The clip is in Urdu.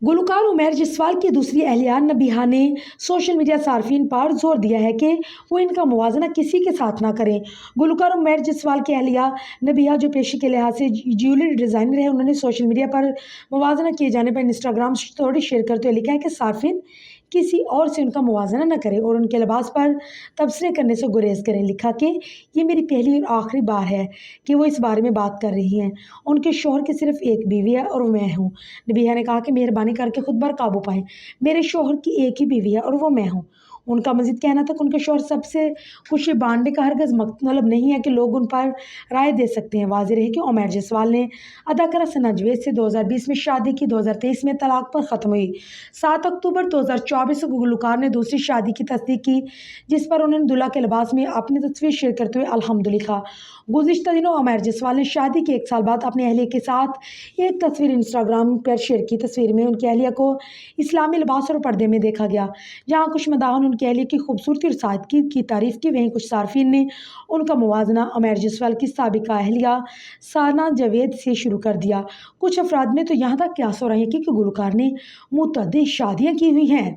گلوکار عمیر جسوال کی دوسری اہلیہ نبیہہ نے سوشل میڈیا صارفین پر زور دیا ہے کہ وہ ان کا موازنہ کسی کے ساتھ نہ کریں۔ گلوکار عمیر جسوال کی اہلیہ نبیہہ، جو پیشے کے لحاظ سے جیولری ڈیزائنر ہیں، انہوں نے سوشل میڈیا پر موازنہ کیے جانے پر انسٹاگرام اسٹوری شیئر کرتے ہوئے لکھا ہے کہ صارفین کسی اور سے ان کا موازنہ نہ کریں اور ان کے لباس پر تبصرے کرنے سے گریز کریں۔ لکھا کہ یہ میری پہلی اور آخری بار ہے کہ وہ اس بارے میں بات کر رہی ہیں۔ ان کے شوہر کی صرف ایک بیوی ہے اور وہ میں ہوں۔ نبیہہ نے کہا کہ مہربانی کر کے خود پر قابو پائیں، میرے شوہر کی ایک ہی بیوی ہے اور وہ میں ہوں۔ ان کا مزید کہنا تھا کہ ان کے شوہر سب سے خوشی بانٹنے کا ہرگز مطلب نہیں ہے کہ لوگ ان پر رائے دے سکتے ہیں۔ واضح رہے کہ عمیر جسوال نے اداکارہ ثنا جاوید سے 2020 میں شادی کی، 2023 میں طلاق پر ختم ہوئی۔ 7 اکتوبر 2024 کو گلوکار نے دوسری شادی کی تصدیق کی، جس پر انہوں نے دلہا کے لباس میں اپنی تصویر شیئر کرتے ہوئے الحمد لکھا۔ گزشتہ دنوں عمیر جسوال نے شادی کے 1 سال بعد اپنی اہلیہ کے ساتھ ایک تصویر انسٹاگرام پر شیئر کی۔ تصویر میں ان کی اہلیہ کو اسلامی لباس اور پردے میں دیکھا گیا۔ جہاں کچھ مداحوں نے ان کی اہلیہ کی خوبصورتی اور سادگی کی تعریف کی، وہیں کچھ صارفین نے ان کا موازنہ عمیر جسوال کی سابقہ اہلیہ ثنا جاوید سے شروع کر دیا۔ کچھ افراد نے تو یہاں تک قیاس اور رائے کی کہ گلوکار نے متعدد شادیاں کی ہوئی ہیں۔